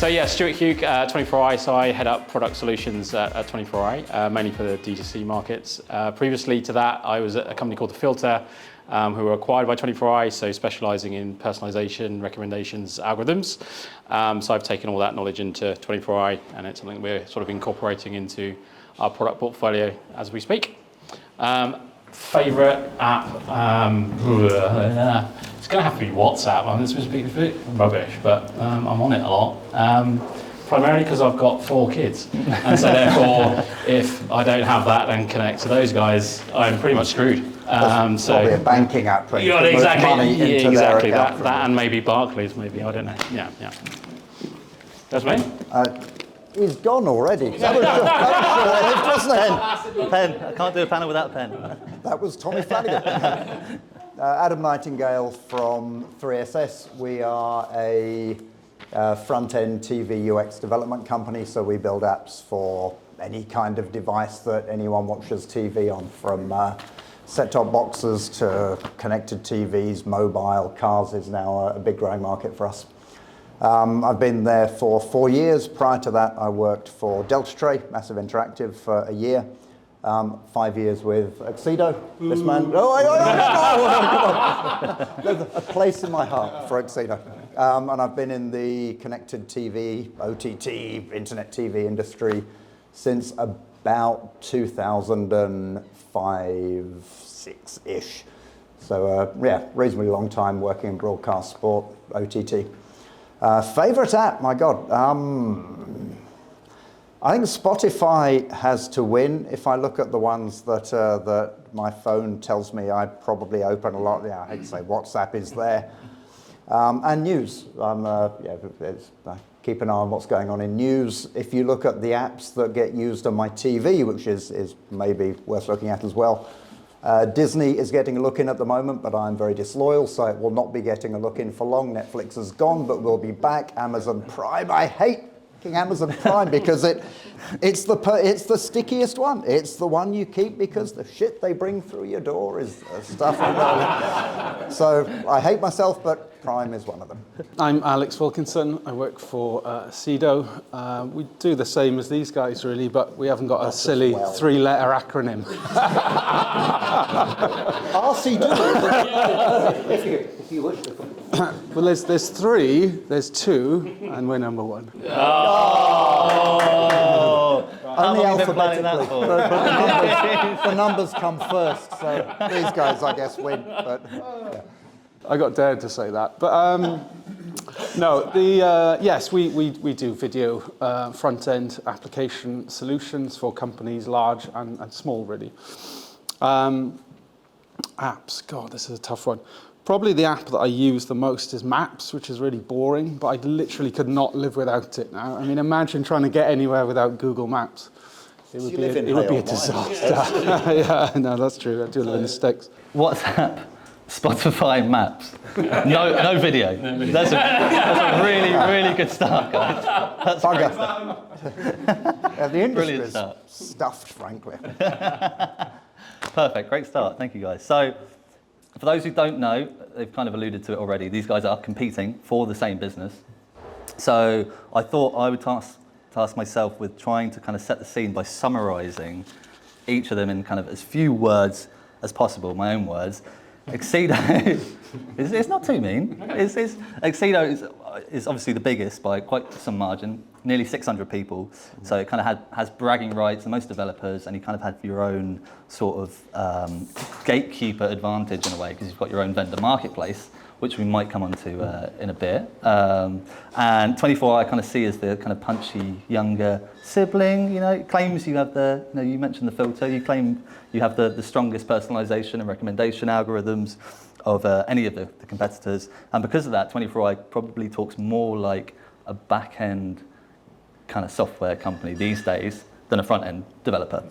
So yeah, Stuart Huke, 24i. So I head up product solutions at 24i, mainly for the D2C markets. Previously to that, I was at a company called The Filter, who were acquired by 24i, so specializing in personalization, recommendations, algorithms. So I've taken all that knowledge into 24i, and it's something we're sort of incorporating into our product portfolio as we speak. Favorite app? It's going to have to be WhatsApp. I mean, this was a bit rubbish, but I'm on it a lot. Primarily because I've got 4 kids, and so therefore, if I don't have that and connect to those guys, I'm pretty much screwed. So probably a banking app. Yeah, exactly. That and maybe Barclays, maybe, I don't know. Yeah. That's me. He's gone already. That was short-lived, wasn't it? Pen. I can't do a panel without a pen. That was Tommy Flanagan. Adam Nightingale from 3SS. We are a front-end TV UX development company, so we build apps for any kind of device that anyone watches TV on, from set-top boxes to connected TVs, mobile, cars is now a big growing market for us. I've been there for 4 years. Prior to that, I worked for Delta Tray, Massive Interactive, for a year. 5 years with Accedo. This man. There's a place in my heart for Accedo. And I've been in the connected TV, OTT, internet TV industry since about 2005, 6-ish. So yeah, reasonably long time working in broadcast, sport, OTT. Favorite app? My God. I think Spotify has to win. If I look at the ones that my phone tells me I probably open a lot, I hate to say WhatsApp is there. And news. I keep an eye on what's going on in news. If you look at the apps that get used on my TV, which is maybe worth looking at as well, Disney is getting a look in at the moment, but I'm very disloyal, so it will not be getting a look in for long. Netflix is gone, but we'll be back. Amazon Prime, I hate Amazon Prime because it's the stickiest one. It's the one you keep because the shit they bring through your door is stuff. So I hate myself, but Prime is one of them. I'm Alex Wilkinson. I work for Accedo. We do the same as these guys, really, but we haven't got a silly 3-letter acronym. RCD, if you wish to. Well, there's 3, there's 2, and we're number 1. Only alphabetically. The numbers come first, so these guys, I guess, win. But yeah. I got dared to say that, but no. Yes, we do video front-end application solutions for companies large and small, really. Apps, God, this is a tough one. Probably the app that I use the most is Maps, which is really boring, but I literally could not live without it now. I mean, imagine trying to get anywhere without Google Maps. It would be a disaster. Yeah, no, that's true. I do live in the sticks. WhatsApp, Spotify, Maps. No video. That's a really, really good start, guys. That's a great start. The industry is stuffed, frankly. Perfect, great start. Thank you, guys. So, for those who don't know, they've kind of alluded to it already. These guys are competing for the same business. So I thought I would task myself with trying to kind of set the scene by summarizing each of them in kind of as few words as possible, my own words. Accedo it's not too mean. Accedo is obviously the biggest by quite some margin, nearly 600 people. So it kind of has bragging rights, the most developers, and you kind of had your own sort of gatekeeper advantage in a way, because you've got your own vendor marketplace, which we might come on to in a bit. And 24 I kind of see as the kind of punchy younger sibling. It claims you have you mentioned the filter, you claim you have the strongest personalization and recommendation algorithms of any of the competitors. And because of that, 24i probably talks more like a back-end kind of software company these days than a front-end developer.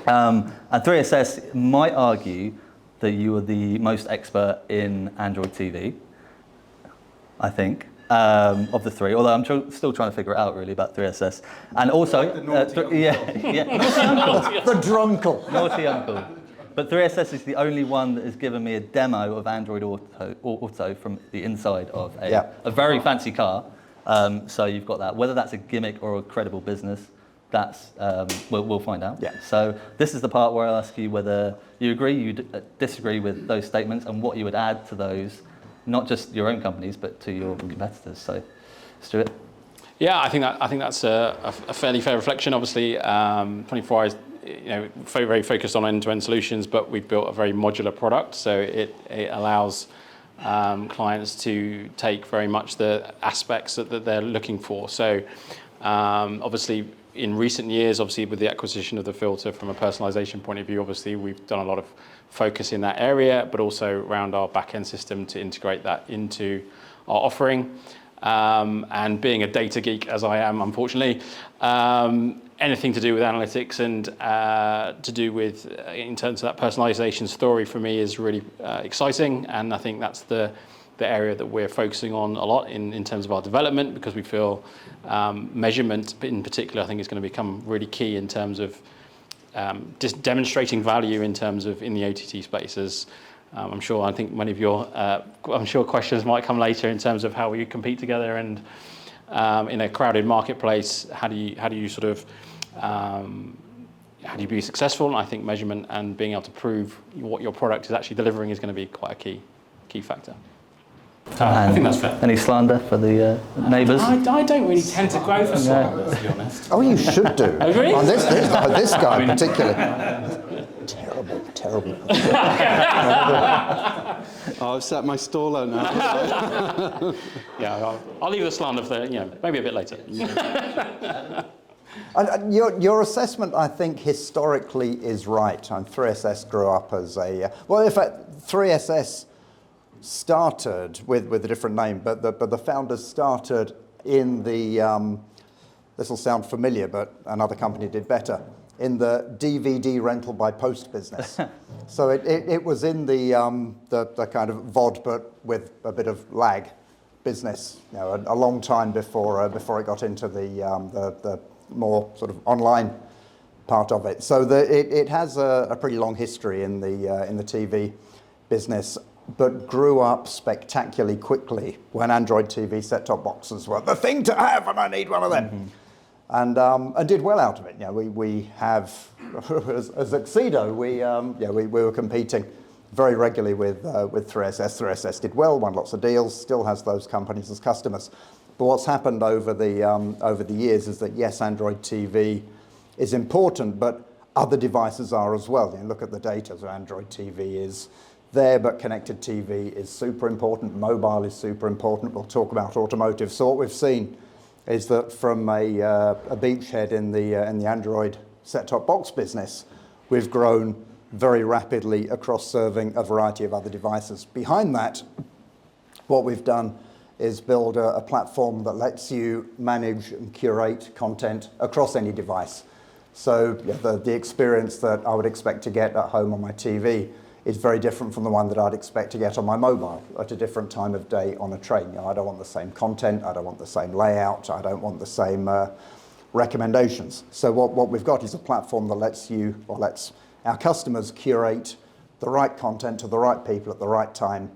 And 3SS might argue that you are the most expert in Android TV, I think, of the 3, although I'm still trying to figure it out really about 3SS. And also, naughty uncle. The drunkle. Naughty uncle. But 3SS is the only one that has given me a demo of Android Auto from the inside of a very fancy car. So you've got that. Whether that's a gimmick or a credible business, that's we'll find out. Yeah. So this is the part where I'll ask you whether you agree, you disagree with those statements, and what you would add to those, not just your own companies, but to your competitors. So, Stuart. Yeah, I think that's a fairly fair reflection. Obviously, 24i is very, very focused on end-to-end solutions, but we've built a very modular product, so it allows clients to take very much the aspects that they're looking for. So obviously, in recent years, obviously with the acquisition of the filter from a personalization point of view, obviously we've done a lot of focus in that area, but also around our back-end system to integrate that into our offering. And being a data geek, as I am, unfortunately, anything to do with analytics and to do with, in terms of that personalization story for me is really exciting. And I think that's the area that we're focusing on a lot in terms of our development, because we feel measurement in particular, I think, is going to become really key in terms of just demonstrating value in terms of in the OTT spaces. I think many of your questions might come later in terms of how we compete together, and in a crowded marketplace, how do you sort of how do you be successful? And I think measurement and being able to prove what your product is actually delivering is going to be quite a key factor. I think that's fair. Any slander for the neighbours? I don't really tend to go for slander, to be honest. Oh, you should do. Oh, really? On this guy particularly. Terrible. I've set my stall out now. Yeah, I'll leave the slander for maybe a bit later. And your assessment, I think, historically is right. 3SS grew up as a... well, in fact, 3SS started with a different name, but the founders started in the... this will sound familiar, but another company did better. In the DVD rental by post business. So it was in the kind of VOD, but with a bit of lag business, a long time before it got into the more sort of online part of it. So it has a pretty long history in the TV business, but grew up spectacularly quickly when Android TV set-top boxes were the thing to have, and I need one of them. Mm-hmm. And did well out of it. We have, as Accedo, we were competing very regularly with 3SS. 3SS did well, won lots of deals, still has those companies as customers. But what's happened over the years is that, yes, Android TV is important, but other devices are as well. Look at the data. So Android TV is there, but connected TV is super important. Mobile is super important. We'll talk about automotive. So what we've seen is that from a beachhead in the Android set-top box business, we've grown very rapidly across serving a variety of other devices. Behind that, what we've done is build a platform that lets you manage and curate content across any device. So the experience that I would expect to get at home on my TV is very different from the one that I'd expect to get on my mobile at a different time of day on a train. I don't want the same content, I don't want the same layout, I don't want the same recommendations. So what we've got is a platform that lets our customers curate the right content to the right people at the right time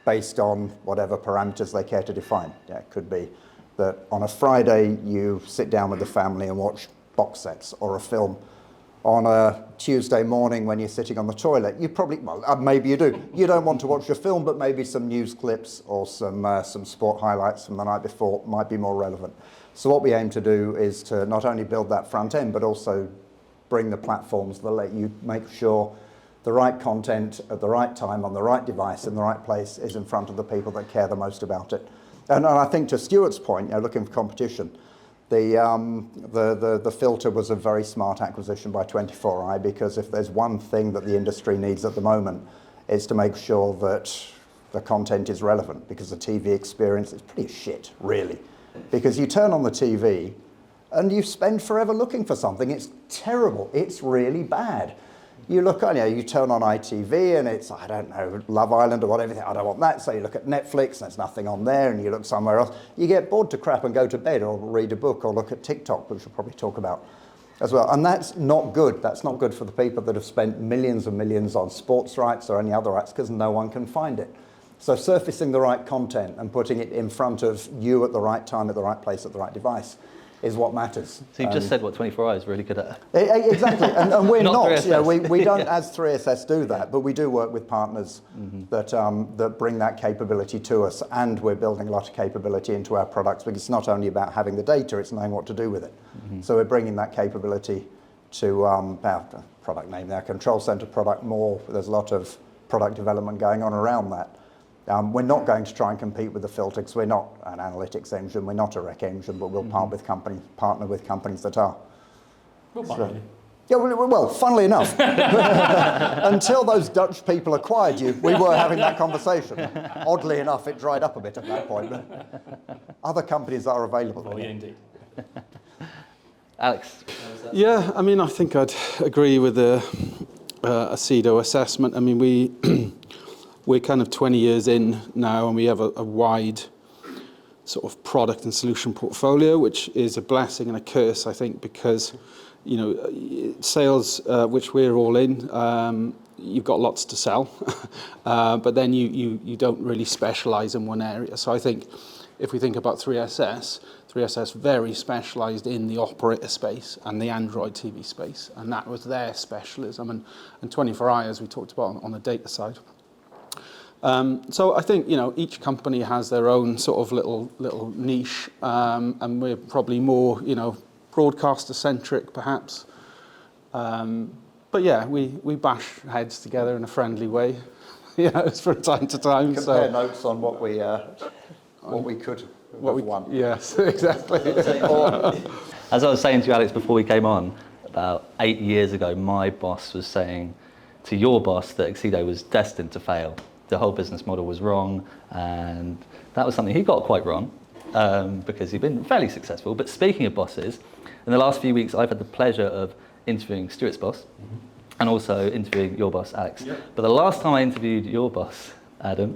based on whatever parameters they care to define. It could be that on a Friday you sit down with the family and watch box sets or a film. On a Tuesday morning when you're sitting on the toilet, you probably, maybe you do. You don't want to watch a film, but maybe some news clips or some sport highlights from the night before might be more relevant. So what we aim to do is to not only build that front end, but also bring the platforms that let you make sure the right content at the right time on the right device in the right place is in front of the people that care the most about it. And I think to Stuart's point, looking for competition, the filter was a very smart acquisition by 24i, because if there's one thing that the industry needs at the moment, it's to make sure that the content is relevant, because the TV experience is pretty shit, really. Because you turn on the TV and you spend forever looking for something. It's terrible. It's really bad. You look on, you turn on ITV and it's, I don't know, Love Island or whatever. I don't want that. So you look at Netflix and there's nothing on there, and you look somewhere else. You get bored to crap and go to bed or read a book or look at TikTok, which we'll probably talk about as well. And that's not good. That's not good for the people that have spent millions and millions on sports rights or any other rights, because no one can find it. So surfacing the right content and putting it in front of you at the right time, at the right place, at the right device is what matters. So you've just said what 24i is really good at. Exactly, and we're Not not. 3SS. We don't, as 3SS, do that, but we do work with partners that bring that capability to us, and we're building a lot of capability into our products, because it's not only about having the data, it's knowing what to do with it. So we're bringing that capability to our product name, our Control Center product more. There's a lot of product development going on around that. We're not going to try and compete with the filter, because we're not an analytics engine, we're not a rec engine, but we'll partner with companies that are. We'll partner. Yeah, well, funnily enough, until those Dutch people acquired you, we were having that conversation. Oddly enough, it dried up a bit at that point, but other companies are available. Oh, yeah, indeed. Alex? Yeah, I mean, I think I'd agree with the Accedo assessment. I mean, we're kind of 20 years in now, and we have a wide sort of product and solution portfolio, which is a blessing and a curse, I think, because, you know, sales, which we're all in, you've got lots to sell, but then you don't really specialize in one area. So I think if we think about 3SS very specialized in the operator space and the Android TV space, and that was their specialism, and 24i, as we talked about on the data side. So I think, you know, each company has their own sort of little niche, and we're probably more, you know, broadcaster centric perhaps. But yeah, we bash heads together in a friendly way, you know, from time to time. Compare notes on what we could have won. Yes, exactly. As I was saying to you, Alex, before we came on, about 8 years ago, my boss was saying to your boss that Accedo was destined to fail. The whole business model was wrong, and that was something he got quite wrong, because he'd been fairly successful. But speaking of bosses, in the last few weeks I've had the pleasure of interviewing Stuart's boss, and also interviewing your boss, Alex. Yep. But the last time I interviewed your boss, Adam.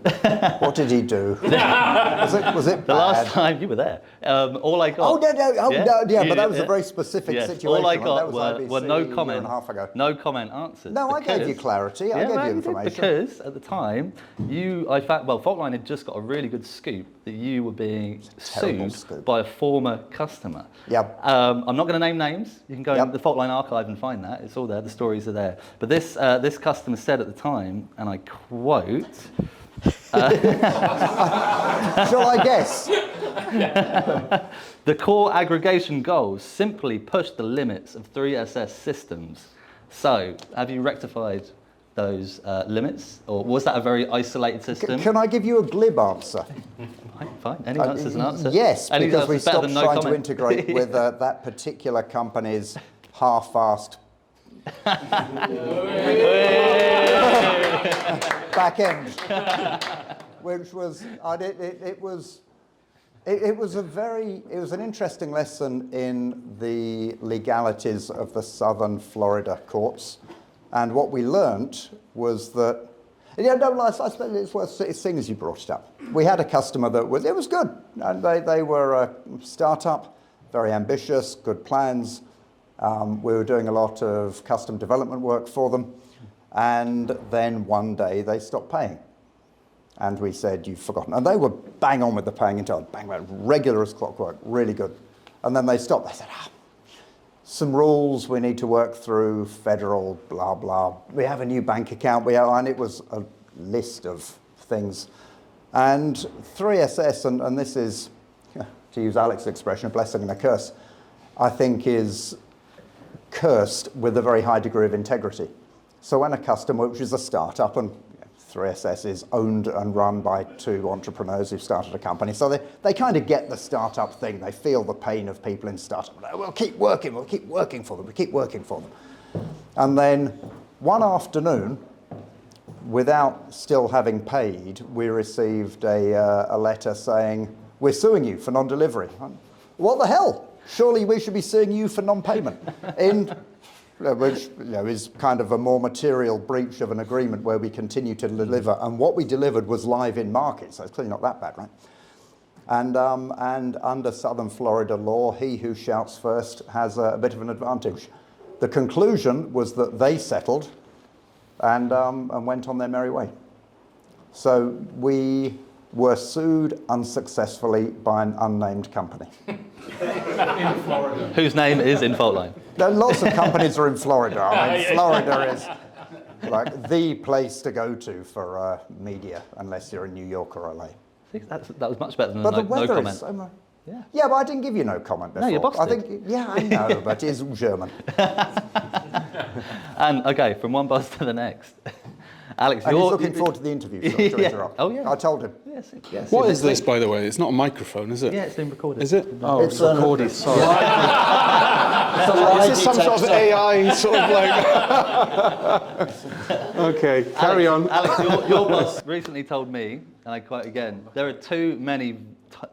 What did he do? was it bad? The last time you were there, all I got. Oh no, but that was a very specific situation. All I got were no comment. comment. A year and a half ago. No comment answers. No, I gave you clarity. I gave you information. Because at the time, Faultline had just got a really good scoop that you were being sued by a former customer. Yep. I'm not going to name names. You can go in the Faultline archive and find that. It's all there. The stories are there. But this customer said at the time, and I quote. Shall I guess? The core aggregation goals simply push the limits of 3SS systems. So, have you rectified those limits, or was that a very isolated system? Can I give you a glib answer? Fine. Any answer's an answer. Yes, Any because we stopped trying to comment. integrate with that particular company's half-fast back end, which was it was an interesting lesson in the legalities of the Southern Florida courts, and what we learnt was that I suppose it's seeing as you brought it up. We had a customer that was good, and they were a startup, very ambitious, good plans. We were doing a lot of custom development work for them. And then one day they stopped paying. And we said, you've forgotten. And they were bang on with the paying until bang, regular as clockwork, really good. And then they stopped. They said, some rules we need to work through, federal, blah, blah. We have a new bank account. And it was a list of things. And 3SS, and this is, to use Alex's expression, a blessing and a curse, I think is cursed with a very high degree of integrity. So when a customer, which is a startup, and 3SS is owned and run by two entrepreneurs who started a company, so they kind of get the startup thing. They feel the pain of people in startup. We'll keep working for them. And then one afternoon, without still having paid, we received a letter saying, we're suing you for non-delivery. What the hell? Surely we should be suing you for non-payment. Which is kind of a more material breach of an agreement where we continue to deliver, and what we delivered was live in market, so it's clearly not that bad, right? And under Southern Florida law, he who shouts first has a bit of an advantage. The conclusion was that they settled and went on their merry way. So we were sued unsuccessfully by an unnamed company. Whose name is in Faultline? Now, lots of companies are in Florida. I mean, Florida is like the place to go to for media, unless you're in New York or LA. See, that was much better than But no, the weather comment. is so much. Yeah. Yeah, but I didn't give you no comment before. No, your boss I did. think, yeah, I know, but it's all German. And okay, from one boss to the next. Alex, And you're he's looking forward to the interview, sorry to Yeah. interrupt. Oh, yeah. I told him. Yes, yes. What is this, by the way? It's not a microphone, is it? Yeah, it's been recorded. Is it? Oh, it's recorded. Sorry. Is Is this some sort of AI sort of like... Okay, carry on. Alex, your boss recently told me, and I quote again, there are too many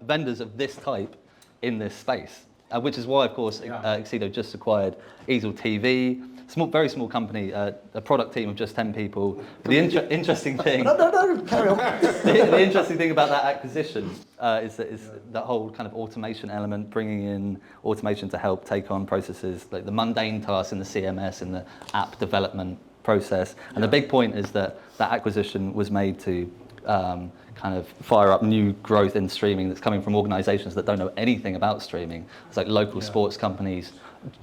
vendors of this type in this space, which is why, of course, Accedo just acquired Easel TV, very small company, a product team of just 10 people. The interesting thing... No, carry on. The interesting thing about that acquisition is that whole kind of automation element, bringing in automation to help take on processes like the mundane tasks in the CMS and the app development process. And the big point is that acquisition was made to kind of fire up new growth in streaming that's coming from organizations that don't know anything about streaming. It's like local sports companies,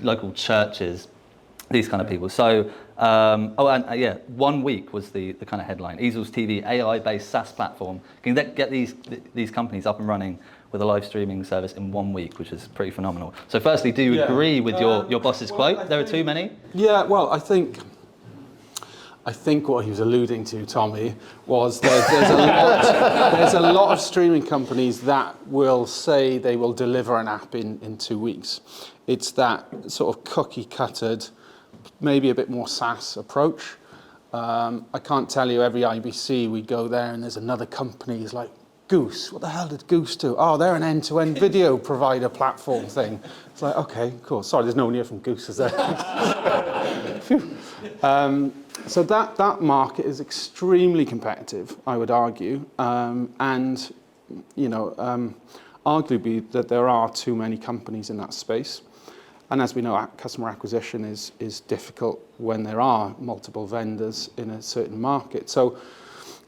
local churches, these kind of people. So, 1 week was the kind of headline. Easels TV, AI-based SaaS platform, can get these companies up and running with a live streaming service in 1 week, which is pretty phenomenal. So firstly, do you agree with your boss's quote? There are too many? Yeah, well, I think what he was alluding to, Tommy, was there's a lot of streaming companies that will say they will deliver an app in 2 weeks. It's that sort of cookie-cuttered, maybe a bit more SaaS approach. I can't tell you every IBC we go there and there's another company is like, Goose, what the hell did Goose do? Oh, they're an end-to-end video provider platform thing. It's like, okay, cool. Sorry, there's no one here from Goose, is there? So that market is extremely competitive, I would argue, and arguably that there are too many companies in that space. And as we know, customer acquisition is difficult when there are multiple vendors in a certain market. So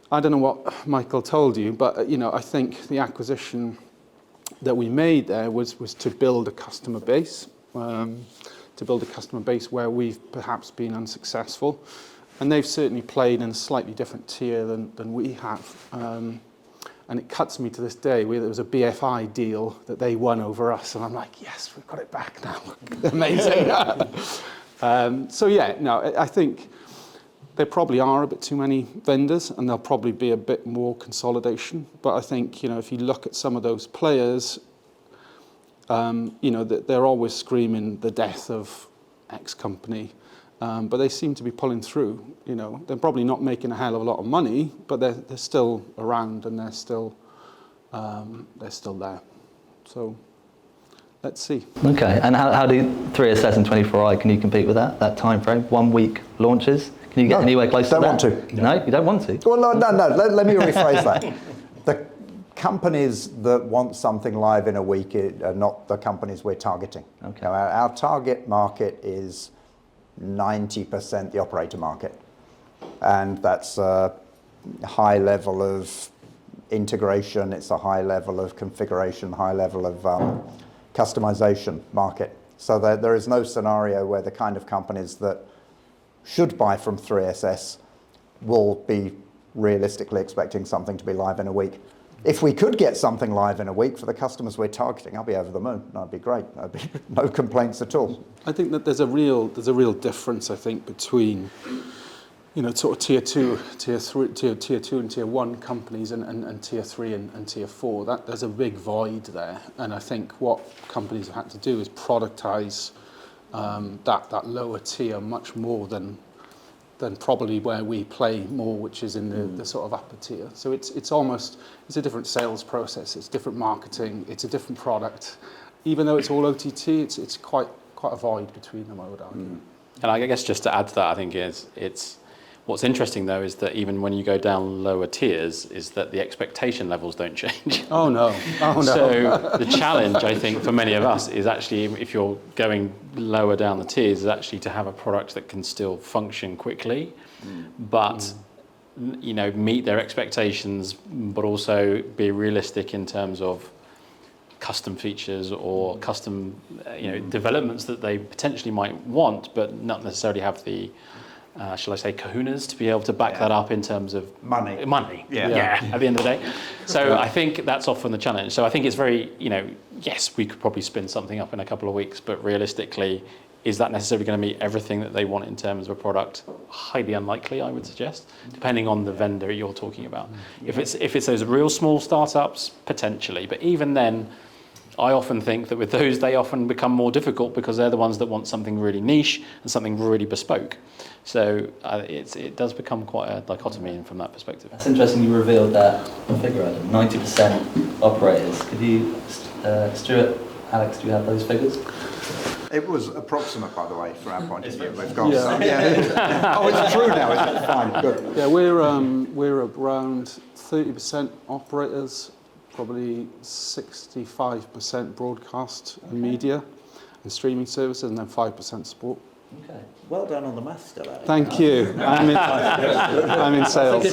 I don't know what Michael told you, but I think the acquisition that we made there was to build a customer base, where we've perhaps been unsuccessful. And they've certainly played in a slightly different tier than we have. And it cuts me to this day. There was a BFI deal that they won over us, and I'm like, yes, we've got it back now. Amazing. I think there probably are a bit too many vendors, and there'll probably be a bit more consolidation. But I think, if you look at some of those players, they're always screaming the death of X company. But they seem to be pulling through. They're probably not making a hell of a lot of money, but they're still around and they're still there. So let's see. Okay, and how do 3SS and 24i, can you compete with that time frame? 1 week launches? Can you get anywhere close to that? Don't want to. No, you don't want to? Well, no. Let me rephrase that. The companies that want something live in a week are not the companies we're targeting. Okay. Our target market is 90% the operator market, and that's a high level of integration, it's a high level of configuration, high level of customization market. So there is no scenario where the kind of companies that should buy from 3SS will be realistically expecting something to be live in a week. If we could get something live in a week for the customers we're targeting, I'll be over the moon. That'd be great. That'd be no complaints at all. I think that there's a real difference, I think, between sort of tier 2, tier 3, tier 2 and tier 1 companies and tier 3 and tier 4. There's a big void there, and I think what companies have had to do is productize that lower tier much more than probably where we play more, which is in the sort of upper tier. So it's a different sales process, it's different marketing, it's a different product. Even though it's all OTT, it's quite a void between them, I would argue. And I guess just to add to that, I think it's what's interesting though is that even when you go down lower tiers, is that the expectation levels don't change. Oh no. So the challenge, I think, for many of us is actually, if you're going lower down the tiers, is actually to have a product that can still function quickly, but meet their expectations, but also be realistic in terms of custom features or custom developments that they potentially might want, but not necessarily have the shall I say kahunas to be able to back that up in terms of money at the end of the day. So I think that's often the challenge. So I think it's very, yes, we could probably spin something up in a couple of weeks, but realistically, is that necessarily going to meet everything that they want in terms of a product? Highly unlikely, I would suggest, depending on the vendor you're talking about. If it's those real small startups, potentially, but even then, I often think that with those, they often become more difficult because they're the ones that want something really niche and something really bespoke. So it does become quite a dichotomy from that perspective. That's interesting you revealed that figure, Adam. 90% operators. Could you, Stuart, Alex, do you have those figures? It was approximate, by the way, from our point of view. We've got some. Oh, it's true now. It's fine. Good. Yeah, we're around 30% operators, probably 65% broadcast and media and streaming services, and then 5% sport. Okay. Well done on the maths, still, Alex. Thank you. I'm in sales.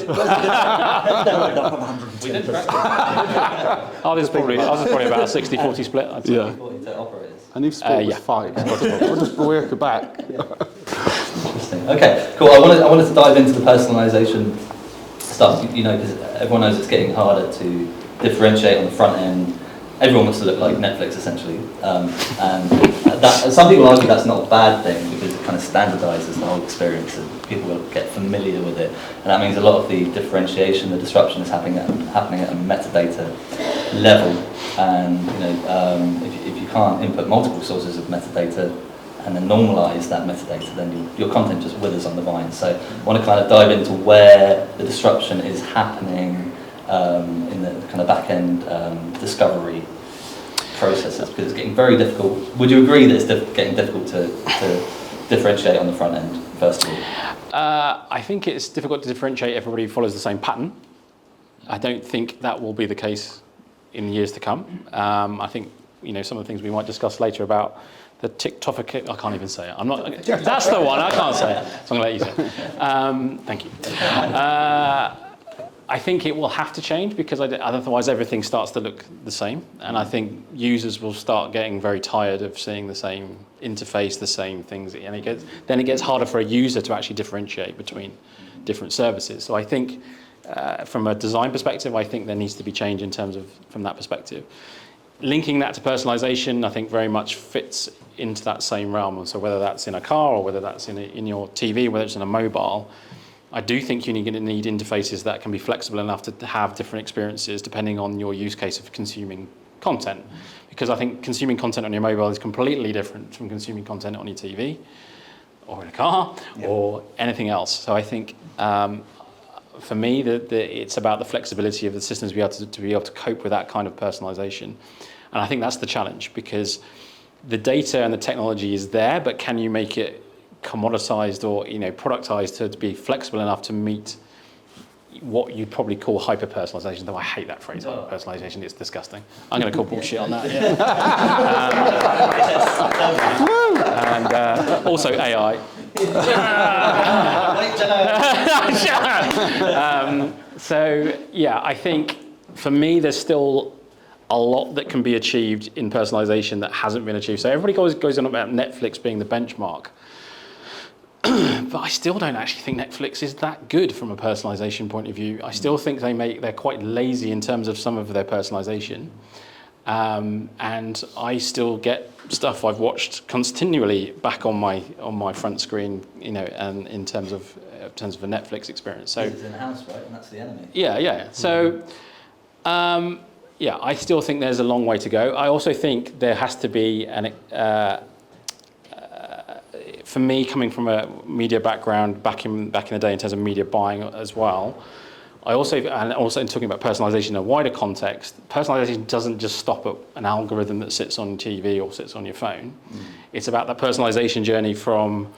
Ours is probably about a 60-40 split, I'd say. Yeah. 40 to operators. I knew sport was 5. We'll just work it back. Interesting. Okay, cool. I wanted to dive into the personalisation stuff, because everyone knows it's getting harder to differentiate on the front end. Everyone wants to look like Netflix, essentially. And some people argue that's not a bad thing because it kind of standardises the whole experience and people will get familiar with it. And that means a lot of the differentiation, the disruption is happening at a metadata level. And if you can't input multiple sources of metadata and then normalise that metadata, then your content just withers on the vine. So I want to kind of dive into where the disruption is happening in the kind of back-end discovery processes, because it's getting very difficult. Would you agree that it's getting difficult to differentiate on the front end, first of all? I think it's difficult to differentiate. Everybody follows the same pattern. I don't think that will be the case in years to come. I think some of the things we might discuss later about the TikTok. I can't even say it. I'm not. That's the one. I can't say it. So I'm going to let you say it. Thank you. I think it will have to change because otherwise everything starts to look the same. And I think users will start getting very tired of seeing the same interface, the same things. And it gets harder for a user to actually differentiate between different services. So I think from a design perspective, I think there needs to be change in terms of from that perspective. Linking that to personalization, I think very much fits into that same realm. And so whether that's in a car or whether that's in your TV, whether it's in a mobile, I do think you're going to need interfaces that can be flexible enough to have different experiences depending on your use case of consuming content. Because I think consuming content on your mobile is completely different from consuming content on your TV or in a car or anything else. So I think for me, it's about the flexibility of the systems to be able to cope with that kind of personalization. And I think that's the challenge because the data and the technology is there, but can you make it commoditized or productized to be flexible enough to meet what you'd probably call hyper-personalization, though I hate that phrase, hyper-personalization, it's disgusting. I'm going to call bullshit on that. And also AI. So yeah, I think for me there's still a lot that can be achieved in personalization that hasn't been achieved. So everybody goes on about Netflix being the benchmark. But I still don't actually think Netflix is that good from a personalization point of view. I still think they're quite lazy in terms of some of their personalization. And I still get stuff I've watched continually back on my front screen, and in terms of a Netflix experience. So it's in-house, right? And that's the enemy. Yeah. So I still think there's a long way to go. I also think there has to be for me, coming from a media background back in the day in terms of media buying as well, also in talking about personalization in a wider context, personalization doesn't just stop at an algorithm that sits on TV or sits on your phone. It's about that personalization journey from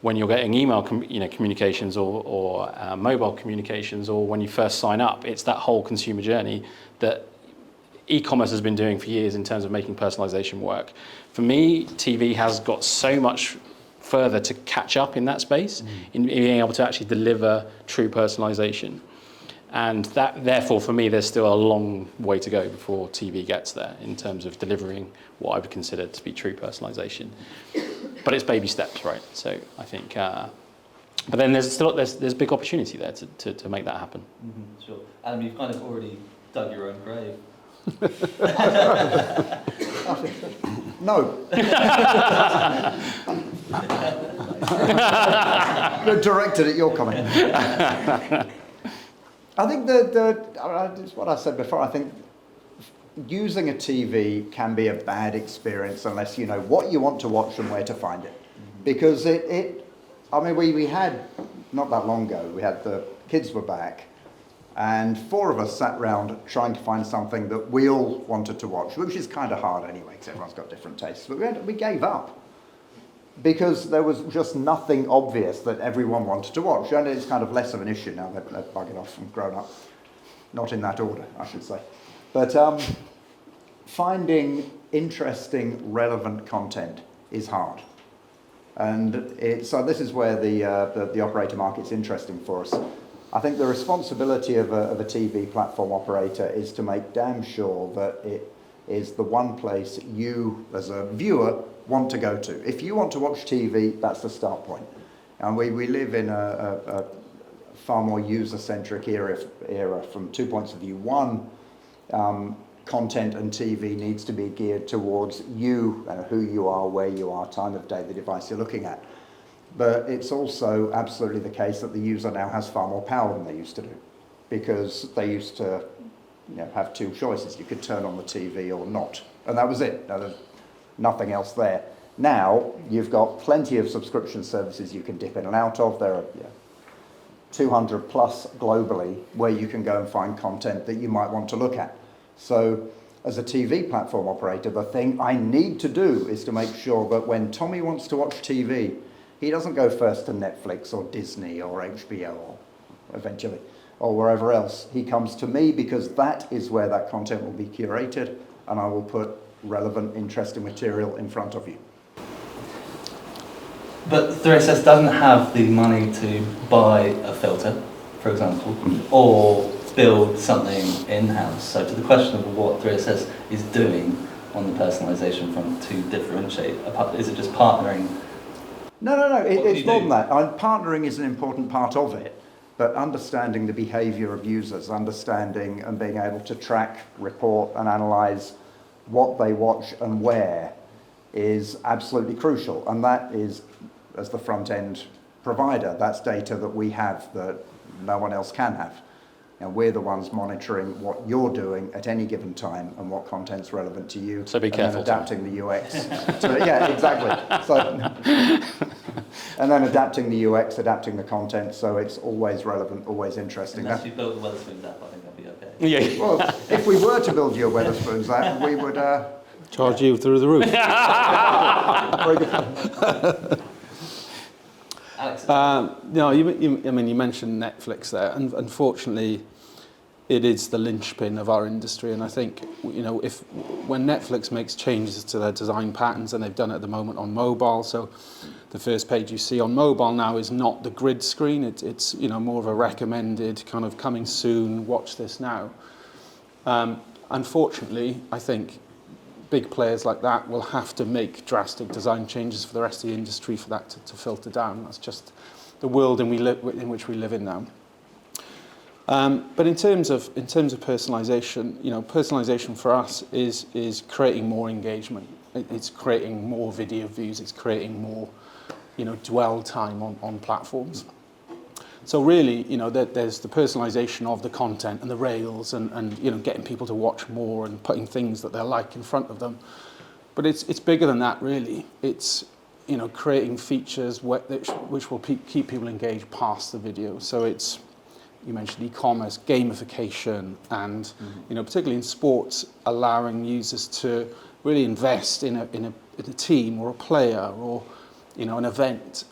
when you're getting email communications or mobile communications, or when you first sign up. It's that whole consumer journey that e-commerce has been doing for years in terms of making personalization work. For me, TV has got so much further to catch up in that space, in being able to actually deliver true personalization. And that, therefore, for me, there's still a long way to go before TV gets there in terms of delivering what I would consider to be true personalization. But it's baby steps, right? So I think, but then there's big opportunity there to make that happen. Mm-hmm, sure. Adam, you've kind of already dug your own grave. No. Directed at your comment. I think it's what I said before. I think using a TV can be a bad experience unless you know what you want to watch and where to find it. Because I mean, we had, not that long ago, we had the kids were back, and 4 of us sat round trying to find something that we all wanted to watch, which is kind of hard anyway, because everyone's got different tastes. But we gave up because there was just nothing obvious that everyone wanted to watch. And it's kind of less of an issue now. They're bugging off and grown up. Not in that order, I should say. But finding interesting, relevant content is hard. And so this is where the operator market's interesting for us. I think the responsibility of a TV platform operator is to make damn sure that it is the one place you, as a viewer, want to go to. If you want to watch TV, that's the start point. And we live in a far more user-centric era from 2 points of view. One, content and TV needs to be geared towards you, who you are, where you are, time of day, the device you're looking at. But it's also absolutely the case that the user now has far more power than they used to do, because they used to have 2 choices. You could turn on the TV or not, and that was it. Now, there's nothing else there. Now, you've got plenty of subscription services you can dip in and out of. There are 200 plus globally where you can go and find content that you might want to look at. So as a TV platform operator, the thing I need to do is to make sure that when Tommy wants to watch TV, he doesn't go first to Netflix or Disney or HBO or eventually or wherever else. He comes to me because that is where that content will be curated, and I will put relevant, interesting material in front of you. But 3SS doesn't have the money to buy a filter, for example, or build something in-house. So to the question of what 3SS is doing on the personalisation front to differentiate, is it just partnering? No, it's more than that. Partnering is an important part of it, but understanding the behaviour of users, understanding and being able to track, report and analyse what they watch and where is absolutely crucial. And that is, as the front-end provider, that's data that we have that no one else can have. And we're the ones monitoring what you're doing at any given time and what content's relevant to you. So be careful. And then adapting the UX. Yeah, exactly. So, and then adapting the UX, adapting the content, so it's always relevant, always interesting. Unless you build the Wetherspoons app, I think that'd be okay. Yeah. Well, if we were to build you a Wetherspoons app, we would... Charge you through the roof. very good. Alex? No, you mentioned Netflix there, and unfortunately, it is the linchpin of our industry. And I think, when Netflix makes changes to their design patterns, and they've done it at the moment on mobile, so the first page you see on mobile now is not the grid screen. It's more of a recommended kind of coming soon, watch this now. Unfortunately, I think big players like that will have to make drastic design changes for the rest of the industry for that to filter down. That's just the world in which we live in now. But in terms of personalization, personalization for us is creating more engagement. It's creating more video views. It's creating more, dwell time on platforms. So really, there's the personalization of the content and the rails and getting people to watch more and putting things that they like in front of them. But it's bigger than that, really. It's, creating features which will keep people engaged past the video. So it's, you mentioned e-commerce, gamification, and, particularly in sports, allowing users to really invest in a team or a player or, an event.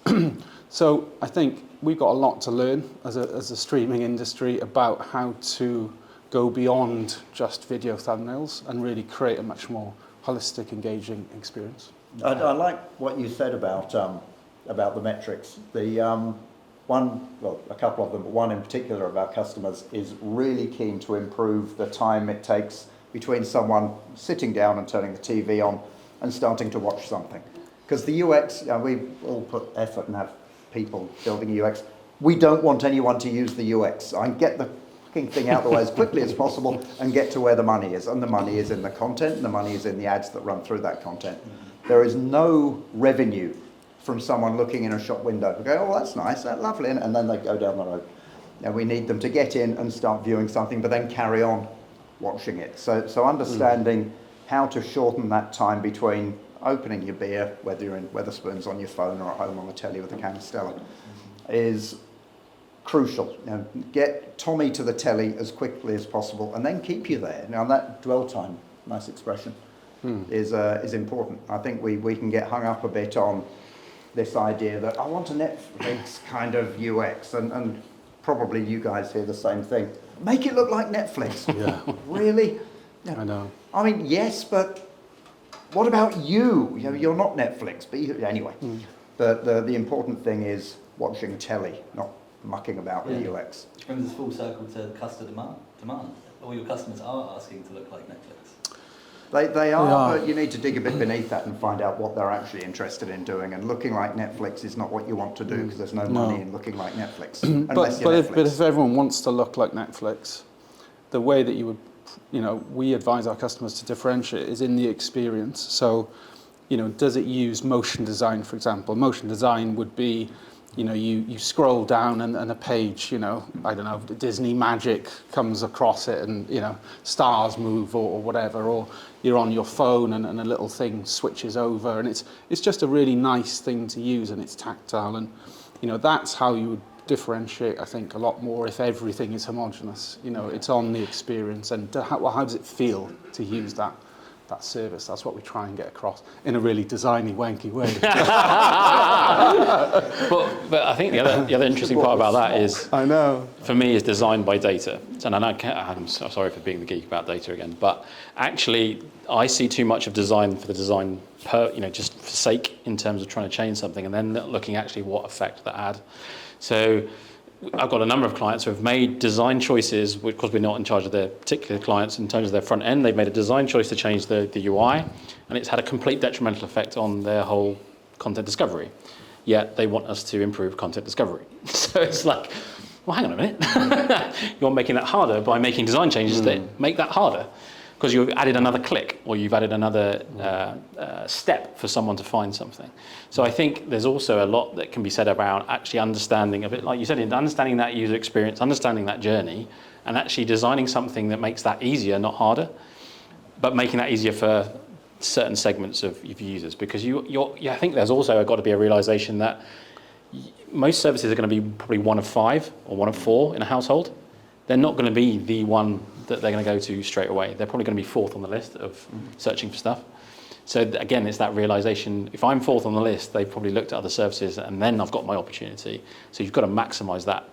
So I think we've got a lot to learn as a streaming industry about how to go beyond just video thumbnails and really create a much more holistic, engaging experience. I like what you said about about the metrics. The one, well, a couple of them, but one in particular of our customers is really keen to improve the time it takes between someone sitting down and turning the TV on and starting to watch something. Because the UX, we all put effort and have people building UX. We don't want anyone to use the UX. I get the fucking thing out of the way as quickly as possible and get to where the money is. And the money is in the content, and the money is in the ads that run through that content. There is no revenue from someone looking in a shop window and go, oh, that's nice, that's lovely, and then they go down the road. And we need them to get in and start viewing something, but then carry on watching it. So understanding how to shorten that time between opening your beer, whether you're in Wetherspoons on your phone or at home on the telly with a can of Stella, is crucial. You know, get Tommy to the telly as quickly as possible and then keep you there. Now that dwell time, nice expression, is important. I think we can get hung up a bit on this idea that I want a Netflix kind of UX, and probably you guys hear the same thing. Make it look like Netflix. Yeah. Really? No. I know. I mean, yes, but what about you? You know, you're not Netflix, but anyway. The important thing is watching telly, not mucking about with UX. Brings us full circle to customer demand. All your customers are asking to look like Netflix. They are, but you need to dig a bit beneath that and find out what they're actually interested in doing. And looking like Netflix is not what you want to do, because there's no money in looking like Netflix. But if everyone wants to look like Netflix, the way that you would, we advise our customers to differentiate is in the experience. So, does it use motion design, for example? Motion design would be, you scroll down and a page, I don't know, Disney magic comes across it and, stars move or whatever, or you're on your phone and a little thing switches over, and it's just a really nice thing to use, and it's tactile, and, that's how you would differentiate, I think, a lot more if everything is homogenous. It's on the experience, and how does it feel to use that service? That's what we try and get across in a really designy, wanky way. But I think the other interesting part about that is, I know, for me, is design by data. And I'm so sorry for being the geek about data again, but actually I see too much of design for the design just for sake, in terms of trying to change something and then looking actually what effect that had. So I've got a number of clients who have made design choices, because we're not in charge of their particular clients in terms of their front end. They've made a design choice to change the UI, and it's had a complete detrimental effect on their whole content discovery. Yet they want us to improve content discovery. So it's like, well, hang on a minute. You're making that harder by making design changes that make that harder, because you've added another click, or you've added another step for someone to find something. So I think there's also a lot that can be said about actually understanding a bit, like you said, understanding that user experience, understanding that journey, and actually designing something that makes that easier, not harder, but making that easier for certain segments of users. Because I think there's also got to be a realization that most services are going to be probably one of 5 or one of 4 in a household. They're not going to be the one that they're going to go to straight away. They're probably going to be 4th on the list of searching for stuff. So again, it's that realization, if I'm 4th on the list, they've probably looked at other services, and then I've got my opportunity. So you've got to maximize that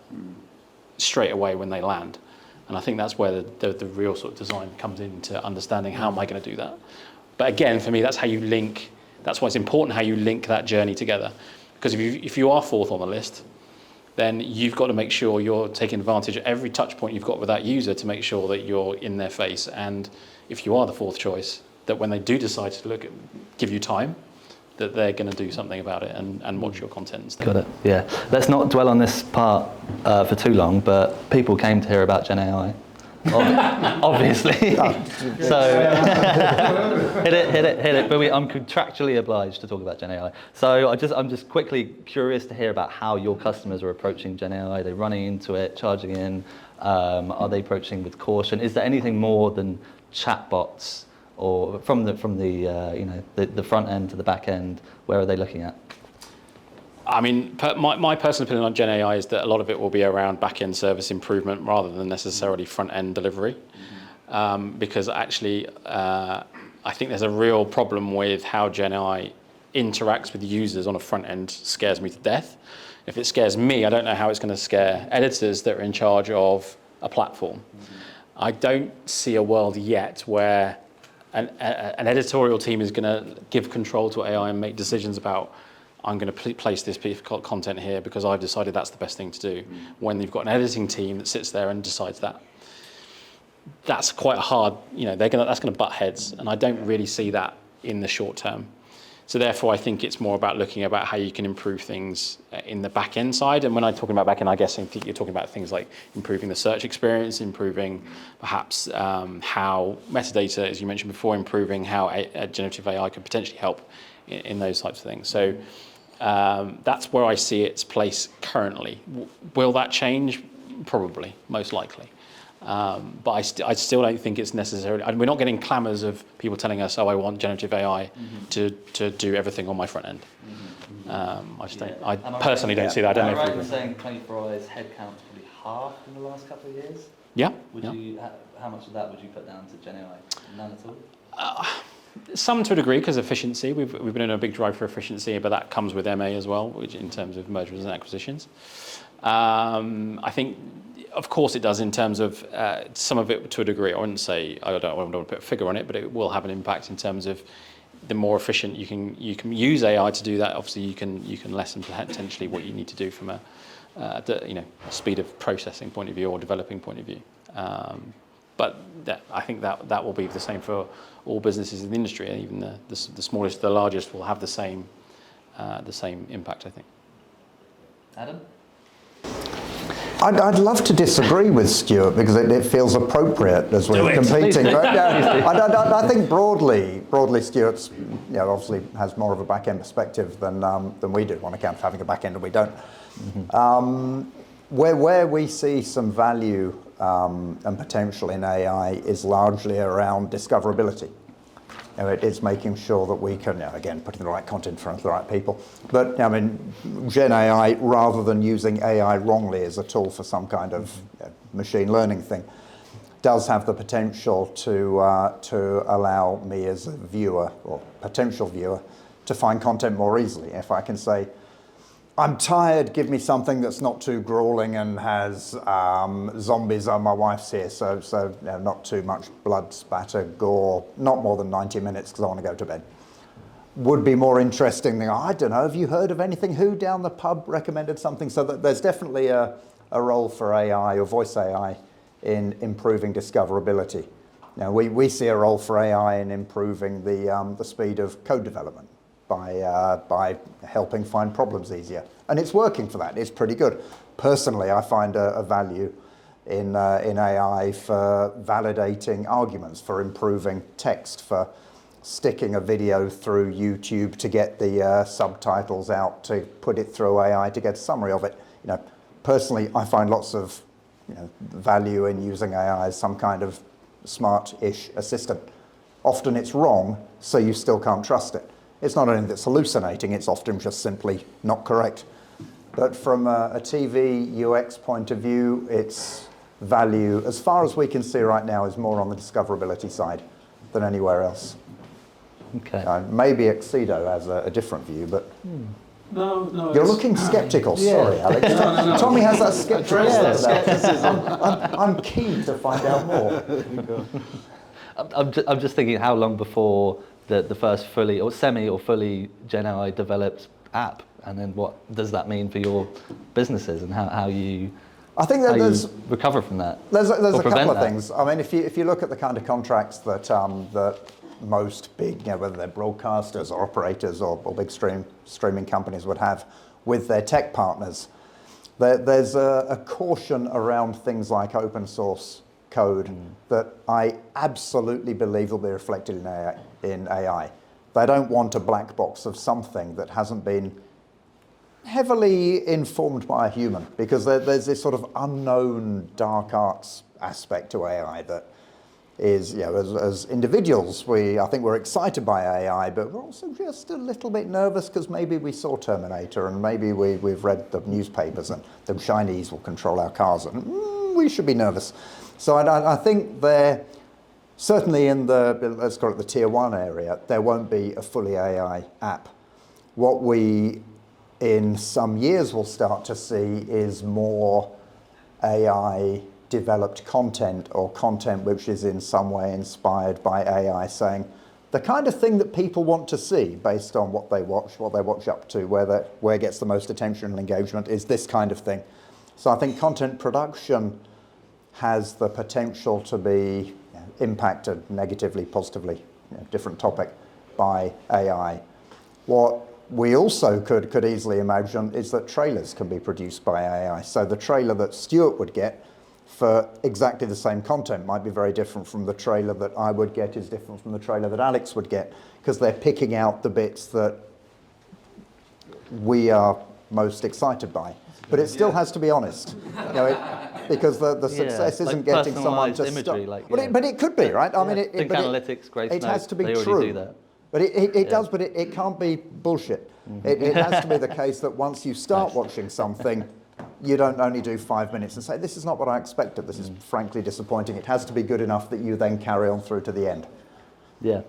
straight away when they land. And I think that's where the real sort of design comes into understanding, how am I going to do that? But again, for me, that's how you link, that's why it's important how you link that journey together. Because if you are 4th on the list, then you've got to make sure you're taking advantage of every touch point you've got with that user to make sure that you're in their face. And if you are the 4th choice, that when they do decide to give you time, that they're going to do something about it and watch your content and stuff. Got it, yeah. Let's not dwell on this part for too long, but people came to hear about Gen AI. Obviously. So hit it. But I'm contractually obliged to talk about Gen AI. So I'm just quickly curious to hear about how your customers are approaching Gen AI. Are they running into it, charging in? Are they approaching with caution? Is there anything more than chatbots, or from the front end to the back end? Where are they looking at? I mean, my personal opinion on Gen AI is that a lot of it will be around back-end service improvement rather than necessarily front-end delivery. Because actually, I think there's a real problem with how Gen AI interacts with users on a front end. Scares me to death. If it scares me, I don't know how it's going to scare editors that are in charge of a platform. I don't see a world yet where an editorial team is going to give control to AI and make decisions about I'm going to place this piece of content here because I've decided that's the best thing to do. When you've got an editing team that sits there and decides that, that's quite a hard, that's going to butt heads, and I don't really see that in the short term. So therefore, I think it's more about looking about how you can improve things in the back end side. And when I'm talking about back end, I guess I think you're talking about things like improving the search experience, improving perhaps how metadata, as you mentioned before, improving how generative AI could potentially help in those types of things. So that's where I see its place currently. Will that change? Probably, most likely. But I still don't think it's necessarily, and we're not getting clamours of people telling us, I want generative AI to do everything on my front end. I personally don't see that. I don't know if you're saying 24i's headcount's probably halved in the last couple of years? Yeah. How much of that would you put down to Gen AI? None at all? Some to a degree, because efficiency. We've been in a big drive for efficiency, but that comes with MA as well, which in terms of mergers and acquisitions. I think, of course, it does in terms of some of it to a degree. I wouldn't say, I don't want to put a figure on it, but it will have an impact in terms of the more efficient you can use AI to do that. Obviously, you can lessen potentially what you need to do from a speed of processing point of view or developing point of view. But I think that will be the same for all businesses in the industry. Even the smallest, the largest will have the same impact, I think. Adam? I'd love to disagree with Stuart because it feels appropriate as we're competing. But, I think broadly, Stuart's obviously has more of a back-end perspective than we do on account of having a back-end and we don't. Where we see some value and potential in AI is largely around discoverability. It's making sure that we can, again, putting the right content in front of the right people. But Gen AI, rather than using AI wrongly as a tool for some kind of machine learning thing, does have the potential to allow me as a viewer or potential viewer to find content more easily. If I can say, I'm tired, give me something that's not too grueling and has zombies. My wife's here, so not too much blood, spatter, gore, not more than 90 minutes because I want to go to bed. Would be more interesting than, I don't know, have you heard of anything? Who down the pub recommended something? So that there's definitely a role for AI or voice AI in improving discoverability. Now, we see a role for AI in improving the speed of code development by helping find problems easier. And it's working for that. It's pretty good. Personally, I find a value in AI for validating arguments, for improving text, for sticking a video through YouTube to get the subtitles out, to put it through AI to get a summary of it. Personally, I find lots of value in using AI as some kind of smart-ish assistant. Often it's wrong, so you still can't trust it. It's not only that it's hallucinating, it's often just simply not correct. But from a TV UX point of view, its value, as far as we can see right now, is more on the discoverability side than anywhere else. Okay. Maybe Accedo has a different view, but... No. You're looking sceptical. Sorry, Alex. No. Tommy has that skepticism. I'm keen to find out more. I'm just thinking how long before the first fully or semi or fully Gen AI developed app, and then what does that mean for your businesses and how you I think that there's recover from that? There's a couple of things. I mean, if you look at the kind of contracts that that most big, whether they're broadcasters or operators or big streaming companies would have with their tech partners, there's a caution around things like open source code that I absolutely believe will be reflected in AI. They don't want a black box of something that hasn't been heavily informed by a human, because there's this sort of unknown dark arts aspect to AI that is, as individuals, I think we're excited by AI, but we're also just a little bit nervous because maybe we saw Terminator and maybe we've read the newspapers and the Chinese will control our cars and we should be nervous. So I think there, certainly in let's call it the tier 1 area, there won't be a fully AI app. What we in some years will start to see is more AI developed content or content which is in some way inspired by AI, saying, the kind of thing that people want to see based on what they watch up to, where it gets the most attention and engagement is this kind of thing. So I think content production has the potential to be impacted negatively, positively, different topic, by AI. What we also could easily imagine is that trailers can be produced by AI. So the trailer that Stuart would get for exactly the same content might be very different from the trailer that I would get, is different from the trailer that Alex would get, because they're picking out the bits that we are most excited by. But it still has to be honest, because the success isn't getting someone to imagery, stop. But it could be, right? I mean, Think analytics, Grace it has to be they true. already do that. But it does, but it can't be bullshit. It has to be the case that once you start watching something, you don't only do 5 minutes and say, this is not what I expected, this is frankly disappointing. It has to be good enough that you then carry on through to the end. Yeah.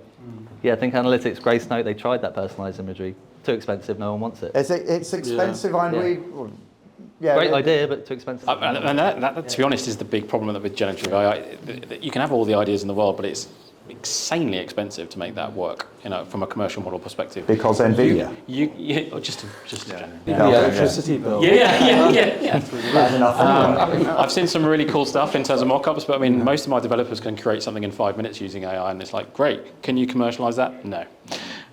Yeah, Think Analytics, Grace Note, they tried that personalised imagery. Too expensive, no one wants it. It's expensive, Great idea, but too expensive. And that, to be honest, is the big problem with generative AI. You can have all the ideas in the world, but it's insanely expensive to make that work, from a commercial model perspective. Because NVIDIA. Or just generally. The electricity bill. Yeah. Bad enough. I've seen some really cool stuff in terms of mock-ups, but I mean, most of my developers can create something in 5 minutes using AI, and it's like, great. Can you commercialize that? No.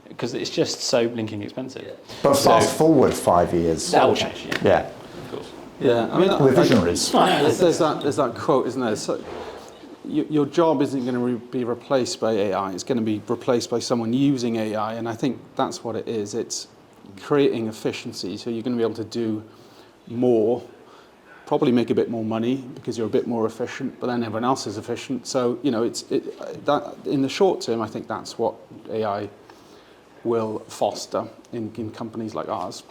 Because it's just so blinking expensive. But fast forward 5 years. That will change, Yeah. Of course. Yeah, I mean, We're visionaries. there's that quote, isn't there? So, your job isn't going to be replaced by AI. It's going to be replaced by someone using AI, and I think that's what it is. It's creating efficiency, so you're going to be able to do more, probably make a bit more money because you're a bit more efficient, but then everyone else is efficient. So that in the short term, I think that's what AI will foster in companies like ours.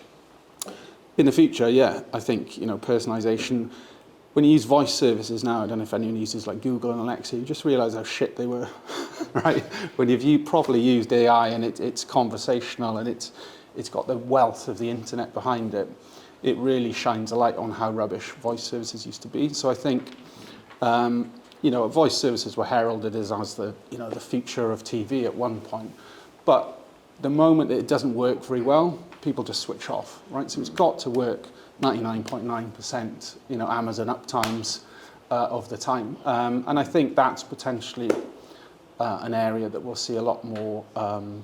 In the future, I think personalization. When you use voice services now, I don't know if anyone uses like Google and Alexa, you just realize how shit they were, right? When you've properly used AI and it's conversational and it's got the wealth of the internet behind it, it really shines a light on how rubbish voice services used to be. So I think, voice services were heralded as the future of TV at one point, but the moment that it doesn't work very well, people just switch off, right? So it's got to work 99.9%, Amazon uptimes of the time. And I think that's potentially an area that we'll see a lot more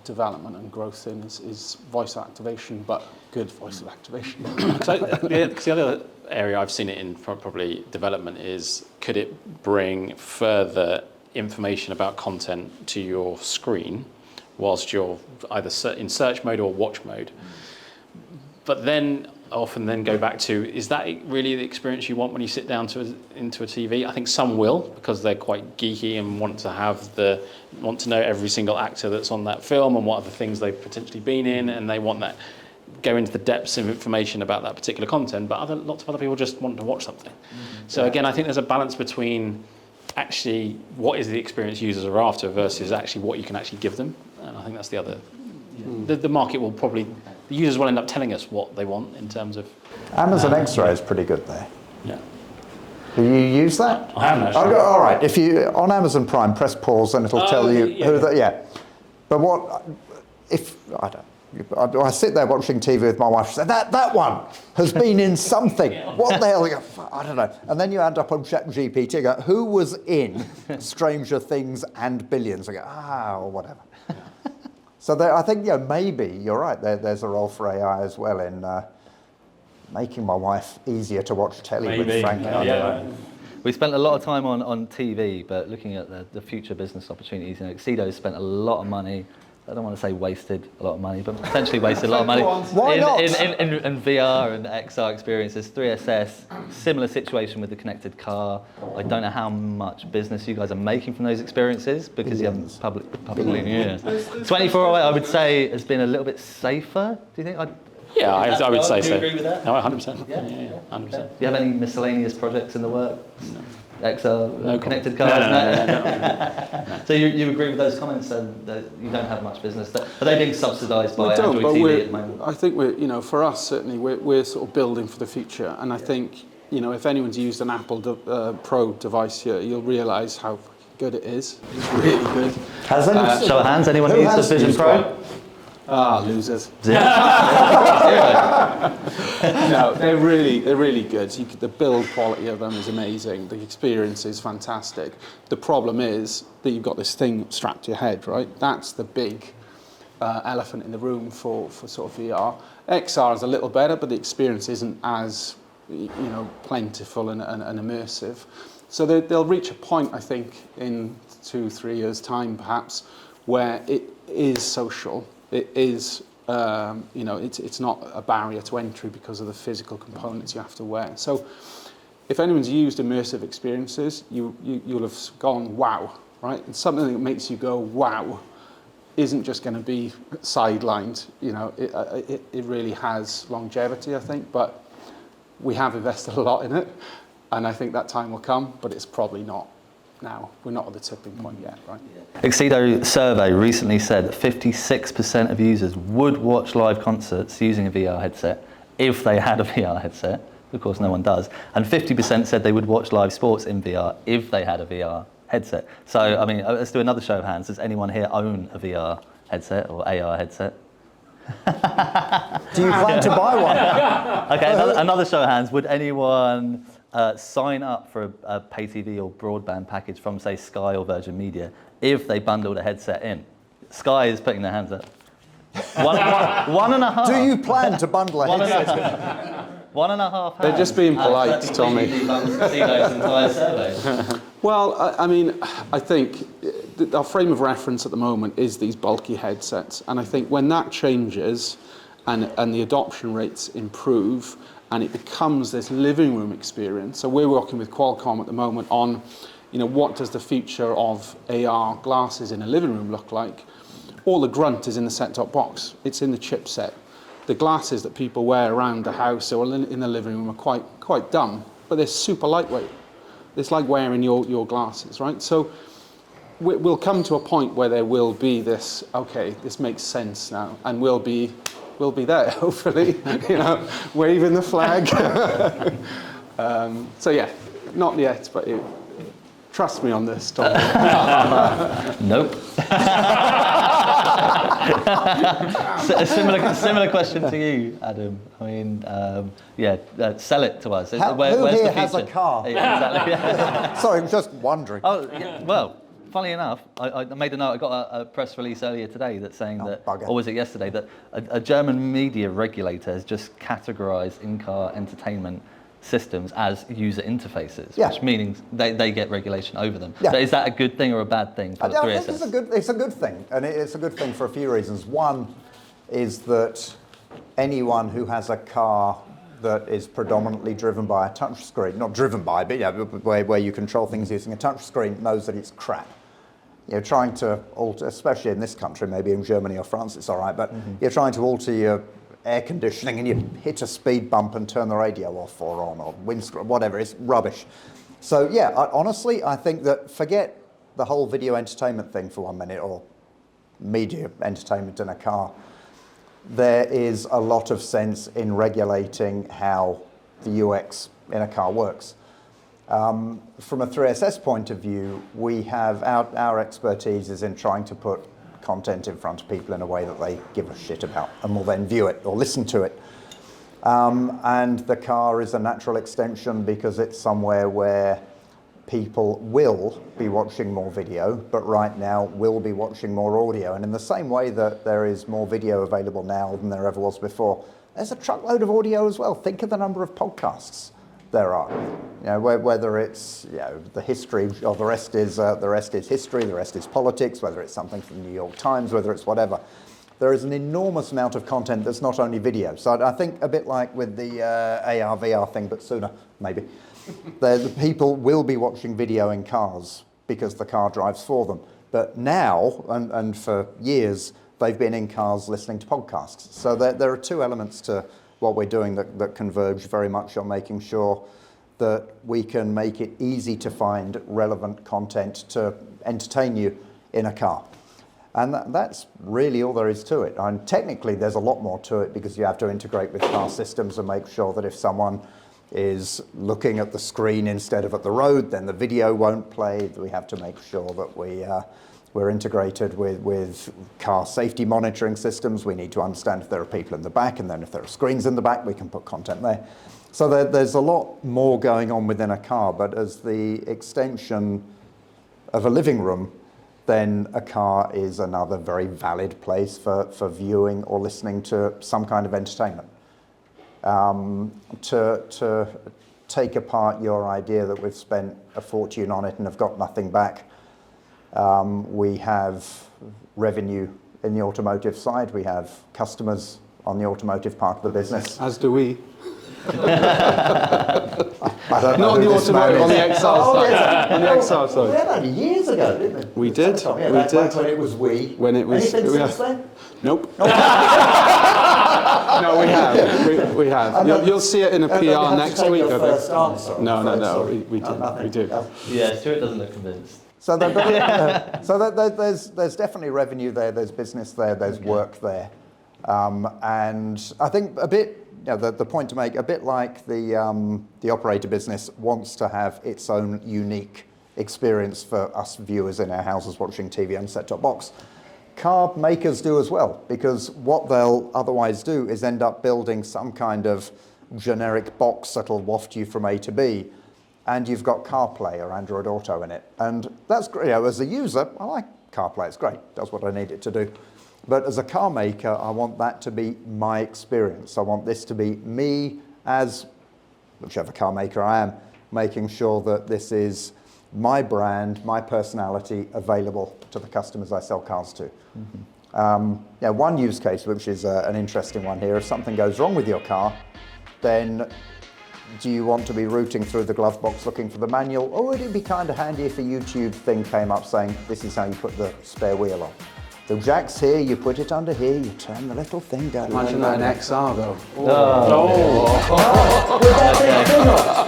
development and growth in is voice activation, but good voice activation. So the other area I've seen it in probably development is, could it bring further information about content to your screen whilst you're either in search mode or watch mode? But then often go back to, is that really the experience you want when you sit down into a TV? I think some will, because they're quite geeky and want to know every single actor that's on that film and what other things they've potentially been in, and they want that, go into the depths of information about that particular content, but lots of other people just want to watch something. So again, I think there's a balance between actually what is the experience users are after versus actually what you can actually give them, and I think that's the other. The market will probably, the users will end up telling us what they want in terms of. Amazon X-Ray is pretty good there. Yeah. Do you use that? I haven't actually. All right. If you on Amazon Prime, press pause and it'll tell you who that. Yeah. But I sit there watching TV with my wife. She said that one has been in something. What the hell? I don't know. And then you end up on ChatGPT. And go, who was in Stranger Things and Billions? I go or whatever. So I think maybe you're right. There's a role for AI as well in making my wife easier to watch telly with, frankly. Yeah. We spent a lot of time on TV, but looking at the future business opportunities. Accedo spent a lot of money. I don't want to say wasted a lot of money, but potentially wasted a lot of money Why not? in VR and XR experiences. 3SS, similar situation with the connected car. I don't know how much business you guys are making from those experiences because you haven't publicly. Yeah. 24-hour, I would say, has been a little bit safer. Do you think? Yeah, I would say do so. you agree with that? No, 100%. Yeah, 100%. Do you have any miscellaneous projects in the work? No. XR, No connected cars? No. So you agree with those comments and that you don't have much business? Are they being subsidised by Android but TV at the moment? I think for us certainly, we're sort of building for the future, and I think if anyone's used an Apple Pro device here, you'll realise how good it is. It's really good. Has anyone, Show of hands, anyone who use the has Vision used Pro? one? Ah, losers. Zero. No, they're really good. The build quality of them is amazing. The experience is fantastic. The problem is that you've got this thing strapped to your head, right? That's the big elephant in the room for sort of VR. XR is a little better, but the experience isn't as plentiful and immersive. So they'll reach a point, I think, in 2-3 years' time, perhaps, where it is social. It is, it's not a barrier to entry because of the physical components you have to wear. So if anyone's used immersive experiences, you'll have gone, wow, right? And something that makes you go, wow, isn't just going to be sidelined. It really has longevity, I think, but we have invested a lot in it, and I think that time will come, but it's probably not now. We're not at the tipping point yet, right? Accedo survey recently said that 56% of users would watch live concerts using a VR headset if they had a VR headset. Of course, no one does. And 50% said they would watch live sports in VR if they had a VR headset. So, I mean, let's do another show of hands. Does anyone here own a VR headset or AR headset? Do you plan to buy one? Okay, another show of hands. Would anyone sign up for a pay TV or broadband package from, say, Sky or Virgin Media if they bundled a headset in? Sky is putting their hands up. One and a half. Do you plan to bundle a headset? 1.5 hands. They're just being polite, Tommy. Accedo's entire survey. Well, I mean, I think our frame of reference at the moment is these bulky headsets. And I think when that changes and the adoption rates improve and it becomes this living room experience. So we're working with Qualcomm at the moment on, what does the future of AR glasses in a living room look like? All the grunt is in the set-top box. It's in the chipset. The glasses that people wear around the house or in the living room are quite dumb, but they're super lightweight. It's like wearing your glasses, right? So we'll come to a point where there will be this, okay, this makes sense now, and we'll be there, hopefully, waving the flag. So yeah, not yet, but trust me on this, Tom. Nope. A similar question to you, Adam. I mean, sell it to us. Who Where's here the has a future? car? Exactly. Sorry, I'm just wondering. Oh, yeah, well, funnily enough, I made a note. I got a press release earlier today that's saying that, bugger. or was it yesterday, that a German media regulator has just categorised in-car entertainment systems as user interfaces, Yeah. which means they get regulation over them. Yeah. So is that a good thing or a bad thing for the I 3SS? think it's a good thing, and it's a good thing for a few reasons. One is that anyone who has a car that is predominantly driven by a touchscreen, not driven by, but where you control things using a touchscreen, knows that it's crap. Trying to alter, especially in this country, maybe in Germany or France it's all right, but you're trying to alter your air conditioning and you hit a speed bump and turn the radio off or on or windscreen, whatever, it's rubbish. So yeah, honestly, I think that forget the whole video entertainment thing for 1 minute or media entertainment in a car. There is a lot of sense in regulating how the UX in a car works. From a 3SS point of view, we have our expertise is in trying to put content in front of people in a way that they give a shit about and will then view it or listen to it. And the car is a natural extension because it's somewhere where people will be watching more video, but right now will be watching more audio. And in the same way that there is more video available now than there ever was before, there's a truckload of audio as well. Think of the number of podcasts there are. Whether it's the history, or the rest is history, the rest is politics, whether it's something from the New York Times, whether it's whatever. There is an enormous amount of content that's not only video. So I think a bit like with the AR, VR thing, but sooner, maybe. The people will be watching video in cars because the car drives for them. But now, and for years, they've been in cars listening to podcasts. So there are two elements to what we're doing that converge very much on making sure that we can make it easy to find relevant content to entertain you in a car. And that's really all there is to it. And technically, there's a lot more to it because you have to integrate with car systems and make sure that if someone is looking at the screen instead of at the road, then the video won't play. We have to make sure that we're integrated with car safety monitoring systems. We need to understand if there are people in the back, and then if there are screens in the back, we can put content there. So there's a lot more going on within a car, but as the extension of a living room, then a car is another very valid place for viewing or listening to some kind of entertainment. To take apart your idea that we've spent a fortune on it and have got nothing back, we have revenue in the automotive side. We have customers on the automotive part of the business. As do we. I don't know Not on the who this man automotive, on is. the XR side. On the XR We side. had that years ago, didn't we? We did. Yeah, We back did. when it was we. When it was. Anything we since have- then? Nope. No, we have. We have. You'll see it in a And then you PR have to next take week, your I think. first answer, I'm No. afraid, We so- do. nothing. We do. No. Yeah, Stuart doesn't look convinced. So, there's definitely revenue there, there's business there, there's work there. And I think a bit, the point to make, a bit like the operator business wants to have its own unique experience for us viewers in our houses watching TV on set-top box. Car makers do as well, because what they'll otherwise do is end up building some kind of generic box that'll waft you from A to B, and you've got CarPlay or Android Auto in it. And that's great. As a user, I like CarPlay, it's great, does what I need it to do. But as a car maker, I want that to be my experience. I want this to be me as, whichever car maker I am, making sure that this is my brand, my personality available to the customers I sell cars to. One use case, which is an interesting one here, if something goes wrong with your car, then do you want to be rooting through the glove box looking for the manual, or would it be kind of handy if a YouTube thing came up saying, this is how you put the spare wheel on? The jack's here, you put it under here, you turn the little thing down. Imagine that in XR though. With that big thing on.